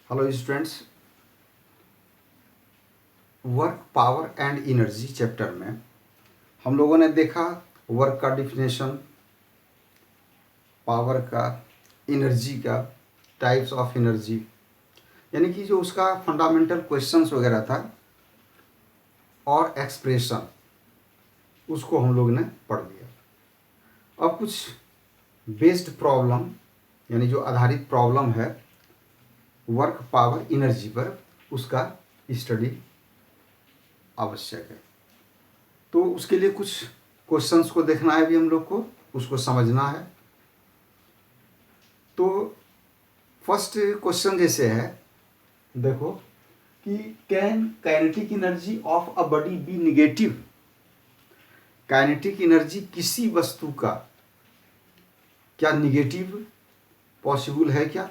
Hello students, work power and energy chapter में हम लोगों ने देखा वर्क का डिफिनेशन, पावर का, एनर्जी का, टाइप्स ऑफ एनर्जी, यानी कि जो उसका फंडामेंटल क्वेश्चंस वगैरह था और एक्सप्रेशन, उसको हम लोग ने पढ़ लिया। अब कुछ बेस्ड प्रॉब्लम यानी जो आधारित प्रॉब्लम है वर्क पावर एनर्जी पर, उसका स्टडी आवश्यक है। तो उसके लिए कुछ क्वेश्चंस को देखना है, भी हम लोग को उसको समझना है। तो फर्स्ट क्वेश्चन जैसे है, देखो कि can kinetic energy of a body be negative. Kinetic energy किसी वस्तु का क्या निगेटिव पॉसिबल है क्या?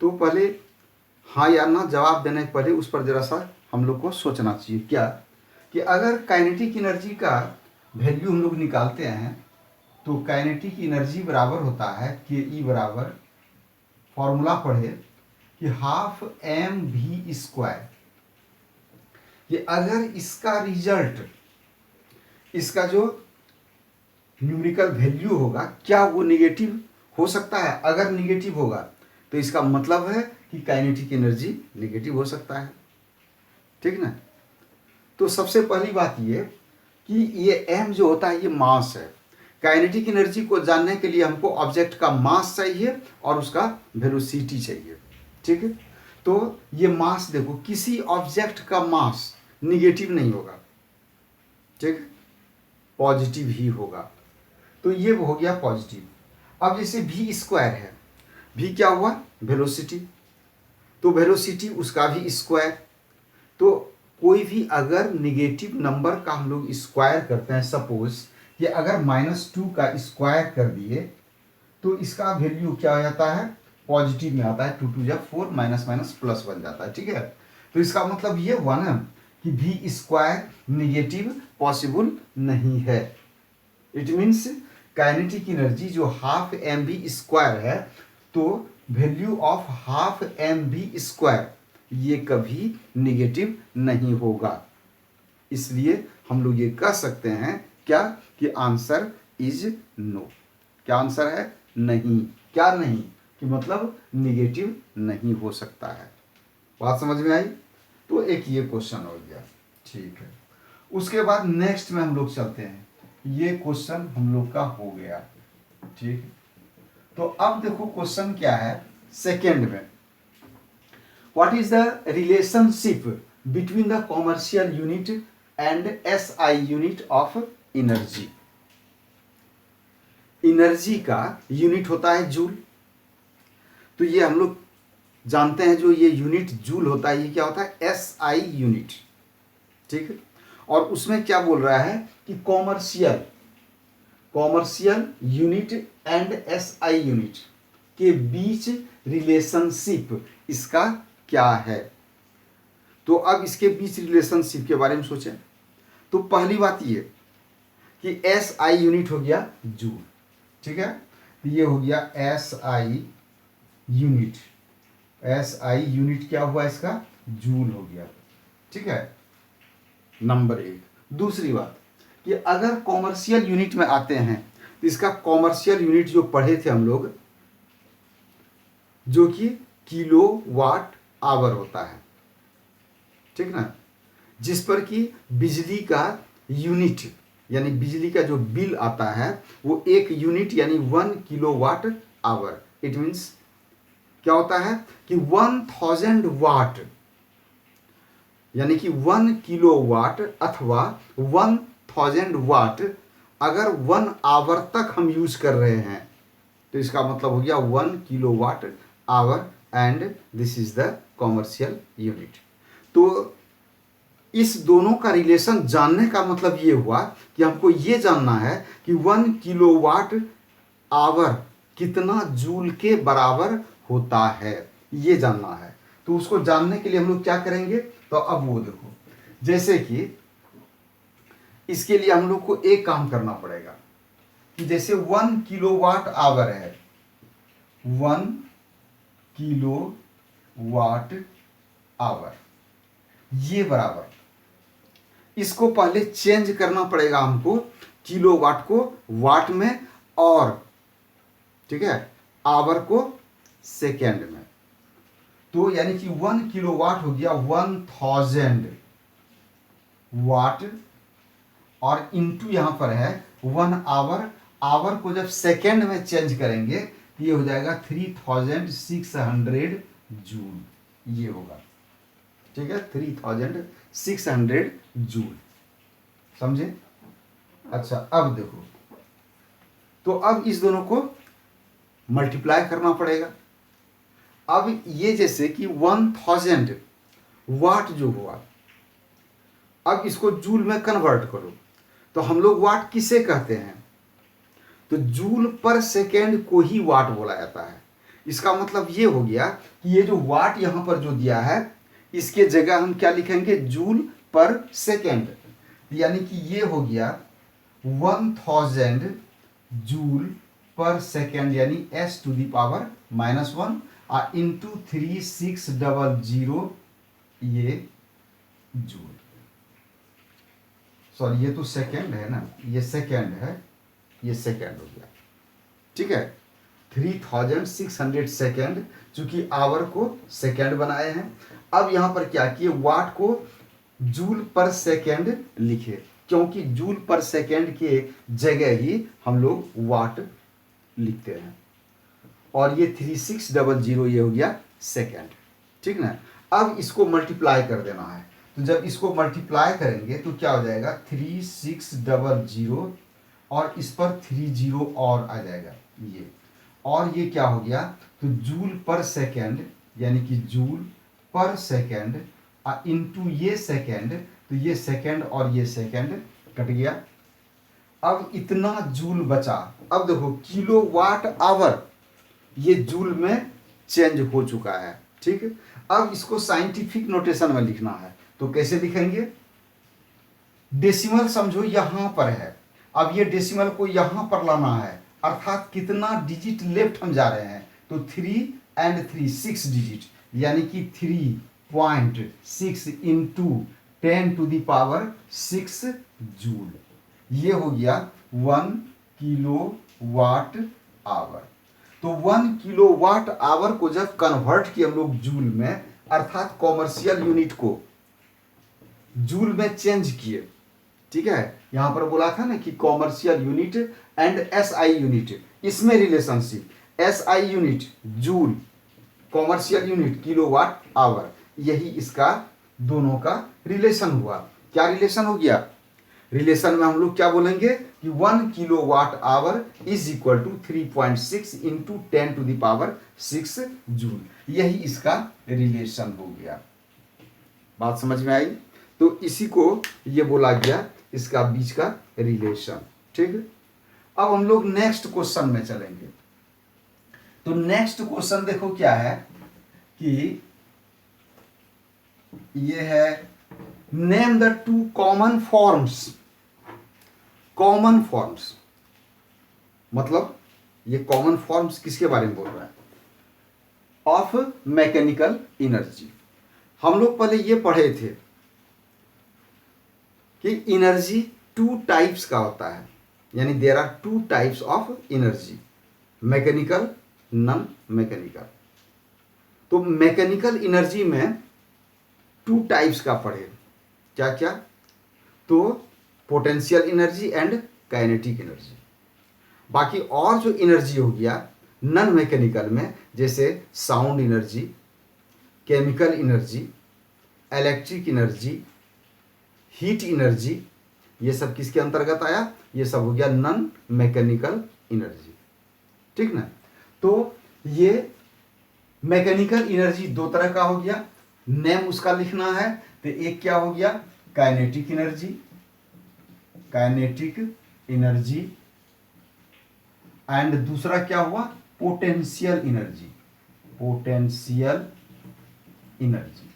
तो पहले हाँ या ना जवाब देने के पहले उस पर जरा सा हम लोग को सोचना चाहिए। क्या कि अगर काइनेटिक एनर्जी का वैल्यू हम लोग निकालते हैं तो काइनेटिक एनर्जी बराबर होता है कि ई बराबर, फॉर्मूला पढ़े कि हाफ एम वी स्क्वायर। कि अगर इसका रिजल्ट, इसका जो न्यूमेरिकल वैल्यू होगा, क्या वो निगेटिव हो सकता है? अगर निगेटिव होगा तो इसका मतलब है कि काइनेटिक एनर्जी निगेटिव हो सकता है। ठीक ना? तो सबसे पहली बात ये कि ये एम जो होता है ये मास है। काइनेटिक एनर्जी को जानने के लिए हमको ऑब्जेक्ट का मास चाहिए और उसका वेलोसिटी चाहिए। ठीक है? तो ये मास, देखो किसी ऑब्जेक्ट का मास निगेटिव नहीं होगा, ठीक है, पॉजिटिव ही होगा। तो ये हो गया पॉजिटिव। अब जैसे v स्क्वायर है, v क्या हुआ? वेलोसिटी। तो वेलोसिटी उसका भी स्क्वायर। तो कोई भी अगर निगेटिव नंबर का हम लोग स्क्वायर करते हैं, सपोज कि अगर -2 का स्क्वायर कर दिए तो इसका वैल्यू क्या हो जाता है? पॉजिटिव में आता है। 2 2 जा 4, माइनस माइनस प्लस बन जाता है। ठीक है? तो इसका मतलब ये हुआ ना कि v स्क्वायर निगेटिव पॉसिबल नहीं है। इट मीन्स काइनेटिक एनर्जी जो हाफ एम वी स्क्वायर है, तो value of half M V square ये कभी निगेटिव नहीं होगा। इसलिए हम लोग ये कह सकते हैं क्या कि आंसर इज नो। क्या आंसर है? नहीं। क्या नहीं? कि मतलब निगेटिव नहीं हो सकता है। बात समझ में आई? तो एक ये क्वेश्चन हो गया। ठीक है, उसके बाद नेक्स्ट में हम लोग चलते हैं। ये क्वेश्चन हम लोग का हो गया। ठीक है, तो अब देखो क्वेश्चन क्या है सेकेंड में। What is the relationship between the commercial unit and SI unit of energy? Energy का यूनिट होता है जूल। तो ये हम लोग जानते हैं, जो ये यूनिट जूल होता है ये क्या होता है? SI unit. ठीक है, और उसमें क्या बोल रहा है कि commercial unit and SI unit के बीच रिलेशनशिप इसका क्या है? तो अब इसके बीच रिलेशनशिप के बारे में सोचें। तो पहली बात ये कि एस आई यूनिट हो गया जूल। ठीक है, ये हो गया S I unit. S I unit क्या हुआ? इसका जूल हो गया। ठीक है, नंबर एक। दूसरी बात कि अगर कॉमर्शियल यूनिट में आते हैं तो इसका कॉमर्शियल यूनिट जो पढ़े थे हम लोग, जो कि किलो वाट आवर होता है। ठीक ना? जिस पर कि बिजली का यूनिट यानी बिजली का जो बिल आता है वो एक यूनिट यानी 1 किलोवाट आवर। इट मीन्स क्या होता है कि 1000 वाट यानी कि 1 किलोवाट अथवा 1000 वाट अगर 1 आवर तक हम यूज कर रहे हैं तो इसका मतलब हो गया 1 kilowatt hour and this is the commercial unit. तो इस दोनों का रिलेशन जानने का मतलब ये हुआ कि हमको ये जानना है कि 1 किलोवाट आवर कितना जूल के बराबर होता है, ये जानना है। तो उसको जानने के लिए हम लोग क्या करेंगे? तो अब वो देखो, जैसे कि इसके लिए हम लोग को एक काम करना पड़ेगा कि जैसे 1 किलोवाट आवर है, 1 किलो वाट आवर, ये बराबर, इसको पहले चेंज करना पड़ेगा हमको किलो वाट को वाट में, और ठीक है आवर को सेकेंड में। तो यानी कि 1 किलो वाट हो गया 1000 वाट, और इंटू यहां पर है 1 आवर, आवर को जब सेकेंड में चेंज करेंगे तो ये हो जाएगा 3600 जूल, ये होगा, ठीक है 3600 जूल, समझे। अच्छा अब देखो, तो अब इस दोनों को मल्टीप्लाई करना पड़ेगा। अब ये जैसे कि 1000 वाट जो हुआ, अब इसको जूल में कन्वर्ट करो, तो हम लोग वाट किसे कहते हैं, तो जूल पर सेकेंड को ही वाट बोला जाता है। इसका मतलब ये हो गया कि ये जो वाट यहां पर जो दिया है, इसके जगह हम क्या लिखेंगे, जूल पर सेकेंड, यानी कि ये हो गया 1000 जूल पर सेकेंड, यानी s⁻⁻1 इंटू 3600, ये जूल, सॉरी ये तो सेकेंड है ना, ये सेकेंड है, ये सेकेंड हो गया, ठीक है 3600 सेकेंड, चूंकि आवर को सेकेंड बनाए हैं। अब यहां पर क्या किए, वाट को जूल पर सेकेंड लिखे, क्योंकि जूल पर सेकेंड के जगह ही हम लोग वाट लिखते हैं, और ये 3600 ये हो गया सेकेंड, ठीक ना। अब इसको मल्टीप्लाई कर देना है, तो जब इसको मल्टीप्लाई करेंगे तो क्या हो जाएगा 3600, और इस पर 30 और आ जाएगा ये, और ये क्या हो गया, तो जूल पर सेकेंड, यानी कि जूल पर सेकेंड इंटू ये सेकेंड, तो ये सेकेंड और ये सेकेंड कट गया। अब इतना जूल बचा। अब देखो किलो वाट आवर ये जूल में चेंज हो चुका है, ठीक है। अब इसको साइंटिफिक नोटेशन में लिखना है, तो कैसे लिखेंगे, डेसिमल समझो यहां पर है, अब ये डेसिमल को यहां पर लाना है, अर्थात कितना डिजिट लेफ्ट हम जा रहे हैं, तो 3 and 3 6 डिजिट, यानी कि 3.6 इंटू 10⁻6 जूल, ये हो गया 1 किलो वाट आवर। तो 1 किलो वाट आवर को जब कन्वर्ट किए हम लोग जूल में, अर्थात कॉमर्शियल यूनिट को जूल में चेंज किए, ठीक है। यहां पर बोला था ना कि commercial unit and SI unit, इसमें relationship, SI unit joule, commercial unit kilowatt hour, यही इसका दोनों का रिलेशन हुआ। क्या रिलेशन हो गया, रिलेशन में हम लोग क्या बोलेंगे कि 1 kilowatt hour is equal to 3.6 into 10⁻6 joule, यही इसका रिलेशन हो गया। बात समझ में आई, तो इसी को ये बोला गया इसका बीच का रिलेशन, ठीक है। अब हम लोग नेक्स्ट क्वेश्चन में चलेंगे। तो नेक्स्ट क्वेश्चन देखो क्या है कि ये है, name the 2 common forms. Common forms मतलब ये कॉमन फॉर्म्स किसके बारे में बोल रहा है, ऑफ मैकेनिकल एनर्जी। हम लोग पहले ये पढ़े थे कि एनर्जी 2 टाइप्स का होता है, यानी there are 2 types of energy, mechanical, non mechanical. तो मैकेनिकल एनर्जी में 2 टाइप्स का पढ़े, क्या क्या, तो potential energy and kinetic energy. बाकी और जो एनर्जी हो गया नॉन मैकेनिकल में, जैसे sound energy, chemical energy, electric energy, heat energy, ये सब किसके अंतर्गत आया, ये सब हो गया नॉन मैकेनिकल एनर्जी, ठीक ना। तो ये मैकेनिकल एनर्जी 2 तरह का हो गया, नेम उसका लिखना है, तो एक क्या हो गया kinetic energy, kinetic energy, and दूसरा क्या हुआ पोटेंशियल एनर्जी, पोटेंशियल एनर्जी,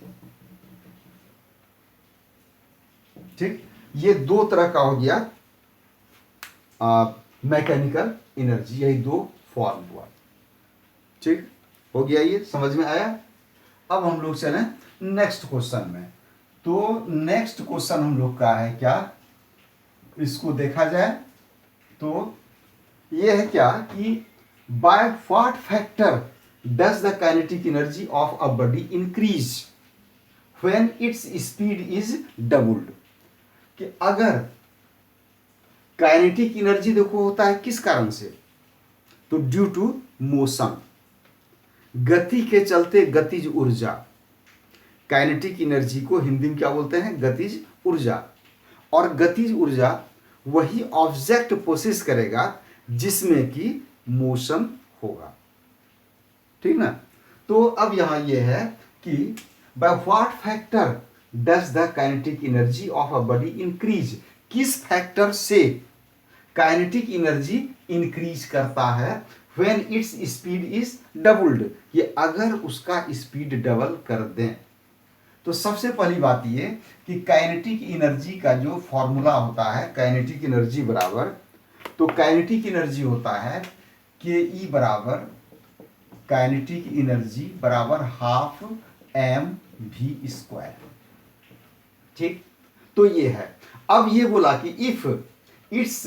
ठीक। ये 2 तरह का हो गया मैकेनिकल एनर्जी, यही 2 फॉर्म हुआ, ठीक। हो गया, ये समझ में आया। अब हम लोग चलें नेक्स्ट क्वेश्चन में। तो नेक्स्ट क्वेश्चन हम लोग का है क्या, इसको देखा जाए तो ये है क्या कि by what factor does the kinetic energy of a body increase when its speed is doubled. कि अगर काइनेटिक एनर्जी देखो होता है किस कारण से, तो ड्यू टू मोशन, गति के चलते गतिज ऊर्जा। काइनेटिक एनर्जी को हिंदी में क्या बोलते हैं, गतिज ऊर्जा। और गतिज ऊर्जा वही ऑब्जेक्ट प्रोसेस करेगा जिसमें कि मोशन होगा, ठीक ना। तो अब यहां यह है कि by what factor does the kinetic energy of a body increase, किस फैक्टर से काइनेटिक एनर्जी इंक्रीज करता है when its speed is doubled, ये अगर उसका स्पीड डबल कर दें। तो सबसे पहली बात ये कि काइनेटिक एनर्जी का जो फॉर्मूला होता है, काइनेटिक एनर्जी बराबर, तो काइनेटिक एनर्जी होता है के ई बराबर, काइनेटिक एनर्जी बराबर हाफ एम वी स्क्वायर, ठीक। तो ये है। अब ये बोला कि if its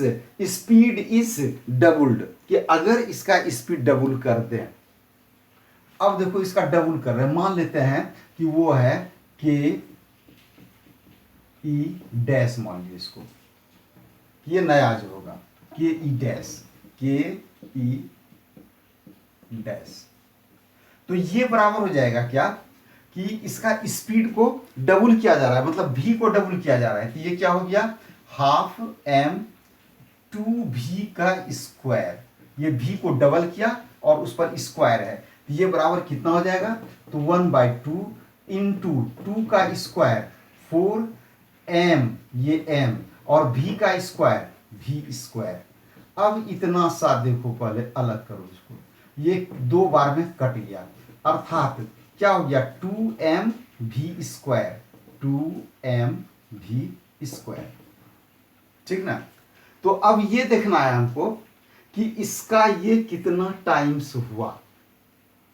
speed is doubled, कि अगर इसका स्पीड डबल कर दें। अब देखो इसका डबल कर रहे हैं, मान लेते हैं कि वो है के ई डैश, मान लीजिए इसको, ये नया जो होगा के ई डैश, के ई डैश। तो ये बराबर हो जाएगा क्या कि इसका स्पीड को डबल किया जा रहा है, मतलब v को डबल किया जा रहा है। तो ये क्या हो गया, हाफ एम टू वी का स्क्वायर, ये v को डबल किया और उस पर स्क्वायर है, तो ये बराबर कितना हो जाएगा, तो 1/2 इंटू 2 का स्क्वायर 4m, ये m, और v का स्क्वायर v स्क्वायर। अब इतना सा देखो, पहले अलग करो इसको, ये 2 बार में कट गया, अर्थात क्या हो गया 2m v square, 2m v square, ठीक ना। तो अब ये देखना है हमको कि इसका ये कितना टाइम्स हुआ,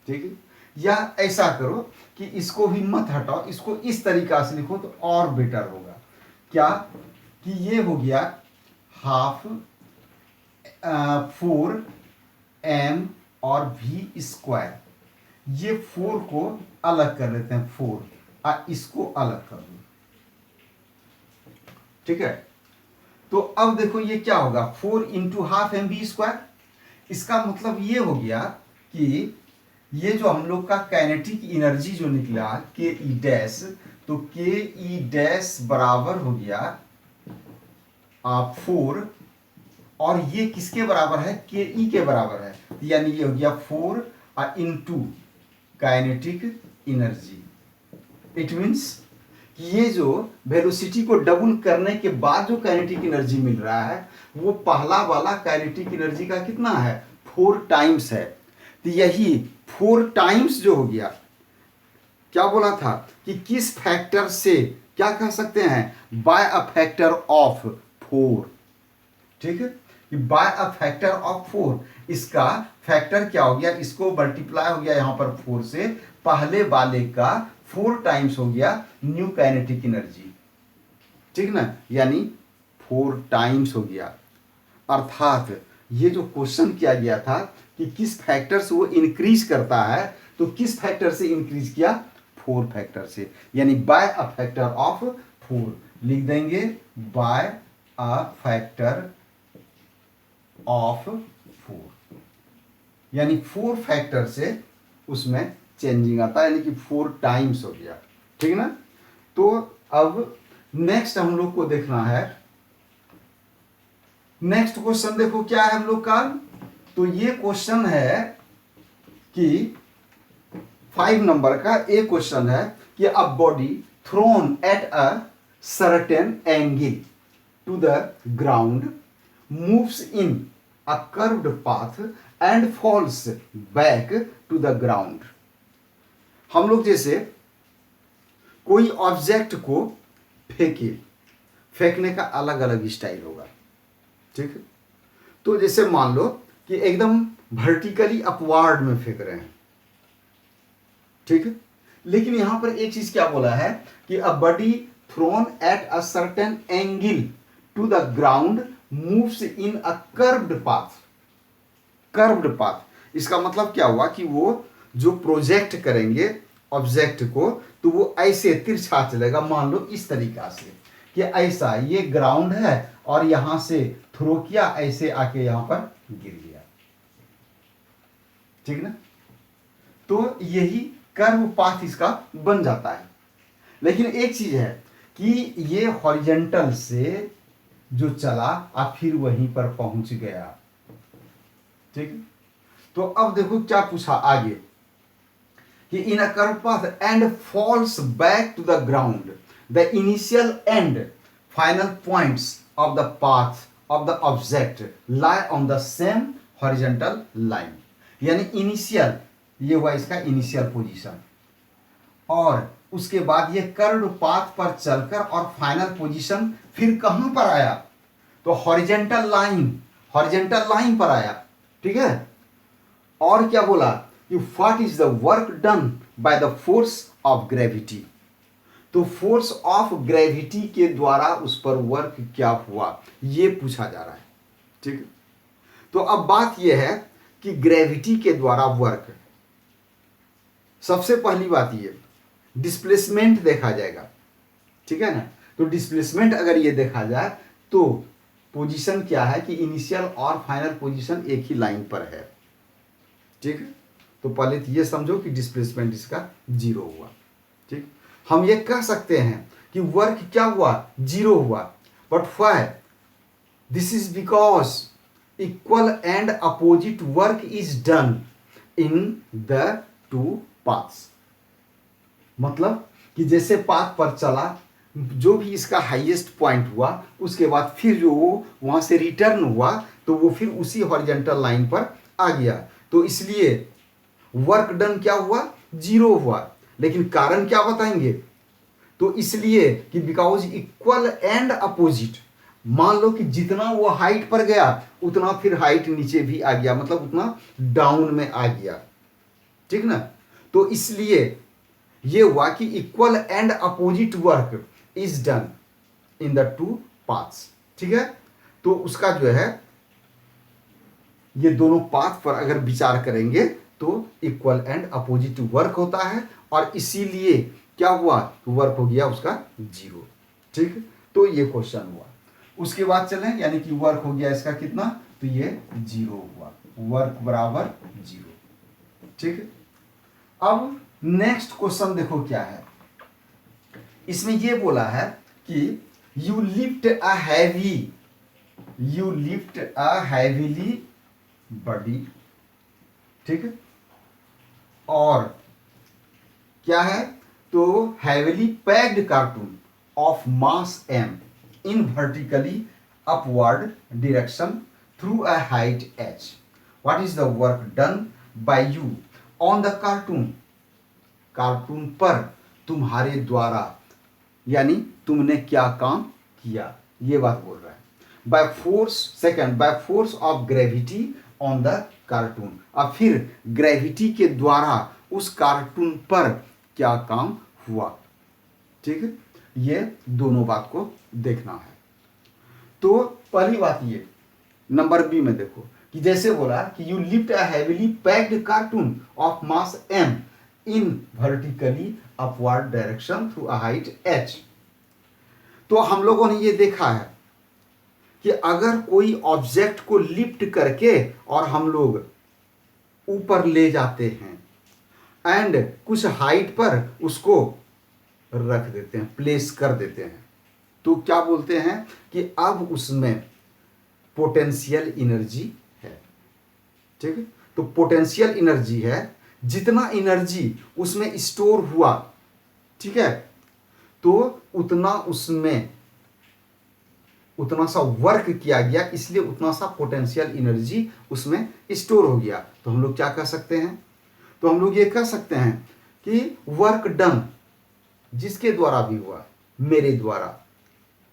ठीक है। या ऐसा करो कि इसको भी मत हटाओ, इसको इस तरीका से लिखो तो और बेटर होगा। क्या कि ये हो गया हाफ 4m और v स्क्वायर, ये 4 को अलग कर लेते हैं, 4 और इसको अलग कर दो, ठीक है। तो अब देखो ये क्या होगा, 4 into half M V square. इसका मतलब ये हो गया कि ये जो हम लोग का काइनेटिक एनर्जी जो निकला के ई डैश, तो के ई डैश बराबर हो गया 4, और ये किसके बराबर है, के ई के बराबर है, यानी ये हो गया 4 into kinetic energy. It means ये जो वेलोसिटी को डबल करने के बाद जो काइनेटिक एनर्जी मिल रहा है वो पहला वाला काइनेटिक एनर्जी का कितना है, 4 टाइम्स है। तो यही 4 टाइम्स जो हो गया, क्या बोला था कि किस फैक्टर से, क्या कह सकते हैं, बाय अ फैक्टर ऑफ 4, ठीक है, कि बाय अ फैक्टर ऑफ 4। इसका फैक्टर क्या हो गया, इसको मल्टीप्लाई हो गया यहां पर 4 से, पहले वाले का 4 टाइम्स हो गया न्यू काइनेटिक एनर्जी, ठीक ना, यानी 4 टाइम्स हो गया। अर्थात ये जो क्वेश्चन किया गया था कि किस फैक्टर से वो इंक्रीज करता है, तो किस फैक्टर से इंक्रीज किया, 4 फैक्टर से, यानी बाय अ फैक्टर ऑफ 4 लिख देंगे, बाय अ फैक्टर ऑफ 4, यानी 4 फैक्टर से उसमें चेंजिंग आता है, यानी कि 4 टाइम्स हो गया, ठीक ना। तो अब नेक्स्ट हम लोग को देखना है, नेक्स्ट क्वेश्चन देखो क्या है हम लोग का। तो ये क्वेश्चन है कि 5 नंबर का एक क्वेश्चन है कि a body thrown at a certain angle to the ground moves in a curved path and falls back to the ground. हम लोग जैसे कोई ऑब्जेक्ट को फेंकने का अलग अलग स्टाइल होगा, ठीक है। तो जैसे मान लो कि एकदम वर्टिकली अपवार्ड में फेंक रहे हैं, ठीक है। लेकिन यहां पर एक चीज क्या बोला है कि a body thrown at a certain angle to the ground moves in a curved path. Curved path इसका मतलब क्या हुआ कि वो जो प्रोजेक्ट करेंगे ऑब्जेक्ट को तो वो ऐसे तिरछा चलेगा। मान लो इस तरीका से कि ऐसा ये ग्राउंड है और यहां से थ्रो किया, ऐसे आके यहां पर गिर गया, ठीक ना। तो यही कर्व पाथ इसका बन जाता है। लेकिन एक चीज है कि ये हॉरिजेंटल से जो चला और फिर वहीं पर पहुंच गया, ठीक है। तो अब देखो क्या पूछा आगे कि in a curve path and falls back to the ground the initial and final points of the path of the object lie on the same horizontal line. यानी इनिशियल ये हुआ इसका इनिशियल पोजीशन, और उसके बाद ये कर्व पाथ पर चलकर और फाइनल पोजीशन फिर कहां पर आया, तो हॉरिजेंटल लाइन पर आया, ठीक है। और क्या बोला कि what is the work done by the force of gravity. तो फोर्स ऑफ ग्रेविटी के द्वारा उस पर वर्क क्या हुआ ये पूछा जा रहा है, ठीक है। तो अब बात यह है कि ग्रेविटी के द्वारा वर्क, सबसे पहली बात ये डिस्प्लेसमेंट देखा जाएगा, ठीक है ना। तो डिस्प्लेसमेंट अगर ये देखा जाए तो पोजीशन क्या है कि इनिशियल और फाइनल पोजीशन एक ही लाइन पर है, ठीक है। तो पहले तो ये समझो कि डिस्प्लेसमेंट इसका जीरो हुआ, ठीक। हम ये कह सकते हैं कि वर्क क्या हुआ, जीरो हुआ, but why, this is because equal and opposite work is done in the two paths. मतलब कि जैसे पाथ पर चला, जो भी इसका हाईएस्ट पॉइंट हुआ उसके बाद फिर जो वो वहां से रिटर्न हुआ तो वो फिर उसी हॉरिजेंटल लाइन पर आ गया। तो इसलिए वर्क डन क्या हुआ, जीरो हुआ। लेकिन कारण क्या बताएंगे, तो इसलिए कि बिकॉज इक्वल एंड अपोजिट, मान लो कि जितना वो हाइट पर गया उतना फिर हाइट नीचे भी आ गया, मतलब उतना डाउन में आ गया, ठीक ना। तो इसलिए ये हुआ कि equal and opposite work is done in the two paths, ठीक है। तो उसका जो है ये दोनों पाथ पर अगर विचार करेंगे तो इक्वल एंड अपोजिट वर्क होता है, और इसीलिए क्या हुआ, वर्क हो गया उसका जीरो, ठीक। तो ये क्वेश्चन हुआ। उसके बाद चलें, यानी कि वर्क हो गया इसका कितना, तो ये जीरो हुआ, वर्क बराबर जीरो, ठीक है। अब नेक्स्ट क्वेश्चन देखो क्या है, इसमें ये बोला है कि you lift a heavily body, ठीक है। और क्या है, तो heavily packed cartoon of mass m in vertically upward direction through a height h। What is the work done by you on the cartoon. Cartoon पर तुम्हारे द्वारा, यानी तुमने क्या काम किया, ये बात बोल रहा है। By force, second, by force of gravity on the cartoon, और फिर ग्रेविटी के द्वारा उस कार्टून पर क्या काम हुआ, ठीक है। ये दोनों बात को देखना है। तो पहली बात ये नंबर बी में देखो कि जैसे बोला कि you lift a heavily packed cartoon of mass m in vertically upward direction through a height h। तो हम लोगों ने ये देखा है कि अगर कोई ऑब्जेक्ट को लिफ्ट करके और हम लोग ऊपर ले जाते हैं एंड कुछ हाइट पर उसको रख देते हैं, प्लेस कर देते हैं, तो क्या बोलते हैं कि अब उसमें पोटेंशियल एनर्जी है, ठीक है। तो पोटेंशियल एनर्जी है, जितना एनर्जी उसमें स्टोर हुआ, ठीक है, तो उतना उसमें उतना सा वर्क किया गया, इसलिए उतना सा पोटेंशियल एनर्जी उसमें स्टोर हो गया। तो हम लोग क्या कह सकते हैं, तो हम लोग ये कह सकते हैं कि वर्क डन जिसके द्वारा भी हुआ, मेरे द्वारा,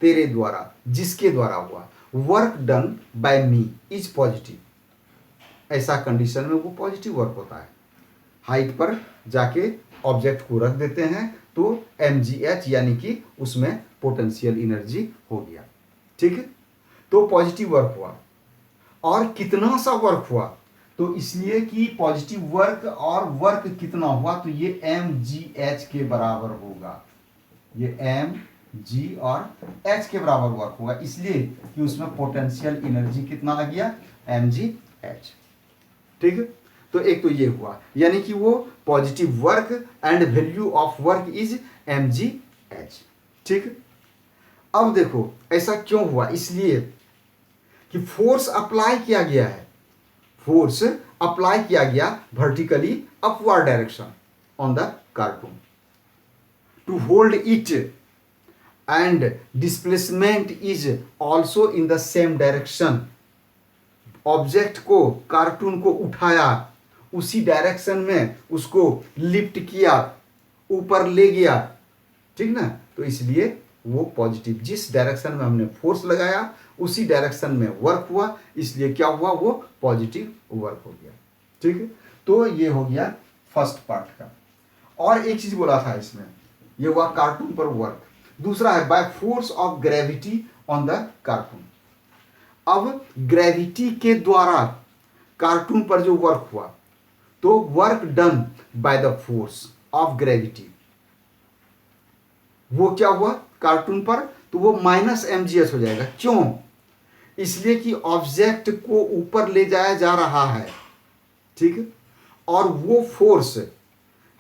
तेरे द्वारा, जिसके द्वारा हुआ, work done by me is positive. ऐसा कंडीशन में वो पॉजिटिव वर्क होता है। हाइट पर जाके ऑब्जेक्ट को रख देते हैं तो mgh यानी कि उसमें पोटेंशियल एनर्जी हो गया। ठीक है, तो पॉजिटिव वर्क हुआ। और कितना सा वर्क हुआ, तो इसलिए कि पॉजिटिव वर्क और वर्क कितना हुआ, तो ये mgh के बराबर होगा। ये mg और h के बराबर वर्क होगा, इसलिए कि उसमें पोटेंशियल एनर्जी कितना आ गया, mgh। ठीक है, तो एक तो ये हुआ, यानी कि वो positive work and value of work is mgh। ठीक है, अब देखो ऐसा क्यों हुआ, इसलिए कि फोर्स अप्लाई किया गया है, फोर्स अप्लाई किया गया vertically upward direction on the cartoon to hold it and displacement is also in the same direction. Object को, कार्टून को उठाया, उसी डायरेक्शन में उसको लिफ्ट किया, ऊपर ले गया, ठीक ना, तो इसलिए वो पॉजिटिव, जिस डायरेक्शन में हमने फोर्स लगाया उसी डायरेक्शन में वर्क हुआ, इसलिए क्या हुआ, वो पॉजिटिव वर्क हो गया। ठीक है, तो ये हो गया फर्स्ट पार्ट का। और एक चीज बोला था इसमें, ये हुआ कार्टून पर वर्क। दूसरा है by force of gravity on the cartoon. अब ग्रेविटी के द्वारा कार्टून पर जो वर्क हुआ, तो work done by the force of gravity, वो क्या हुआ कार्टून पर, तो वो -mgh हो जाएगा। क्यों, इसलिए कि ऑब्जेक्ट को ऊपर ले जाया जा रहा है, ठीक है, और वो फोर्स,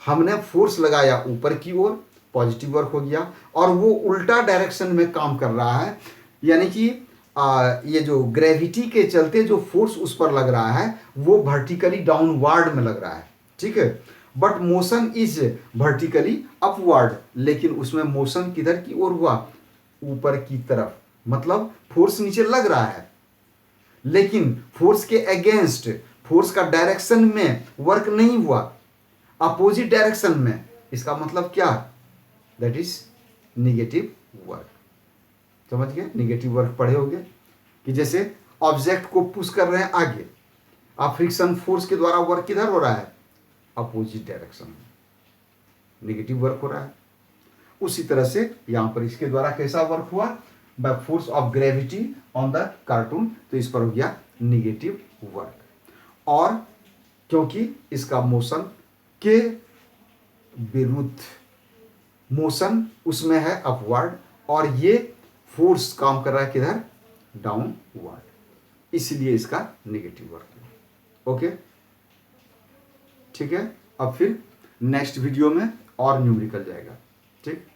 हमने फोर्स लगाया ऊपर की ओर, पॉजिटिव वर्क हो गया, और वो उल्टा डायरेक्शन में काम कर रहा है, यानी कि ये जो ग्रेविटी के चलते जो फोर्स उस पर लग रहा है वो वर्टिकली डाउनवर्ड में लग रहा है। ठीक है, but motion is vertically upward, लेकिन उसमें मोशन किधर की ओर हुआ, ऊपर की तरफ, मतलब फोर्स नीचे लग रहा है, लेकिन फोर्स के अगेंस्ट, फोर्स का डायरेक्शन में वर्क नहीं हुआ, अपोजिट डायरेक्शन में। इसका मतलब क्या, दैट इज निगेटिव वर्क। समझ गए, निगेटिव वर्क पढ़े होंगे कि जैसे ऑब्जेक्ट को पुश कर रहे हैं आगे, अब फ्रिक्शन फोर्स के द्वारा वर्क किधर हो रहा है, अपोजिट डायरेक्शन में, निगेटिव वर्क हो रहा है। उसी तरह से यहां पर इसके द्वारा कैसा वर्क हुआ, by force of gravity on the cartoon, तो इस पर हो गया निगेटिव वर्क। और क्योंकि इसका मोशन के विरुद्ध, मोशन उसमें है अपवर्ड, और ये फोर्स काम कर रहा है किधर, डाउनवर्ड, इसलिए इसका निगेटिव वर्क है। ओके, ठीक है, अब फिर नेक्स्ट वीडियो में और न्यूमेरिकल जाएगा। ठीक,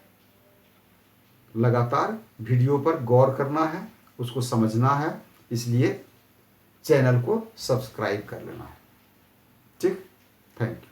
लगातार वीडियो पर गौर करना है, उसको समझना है, इसलिए चैनल को सब्सक्राइब कर लेना है। ठीक, थैंक यू।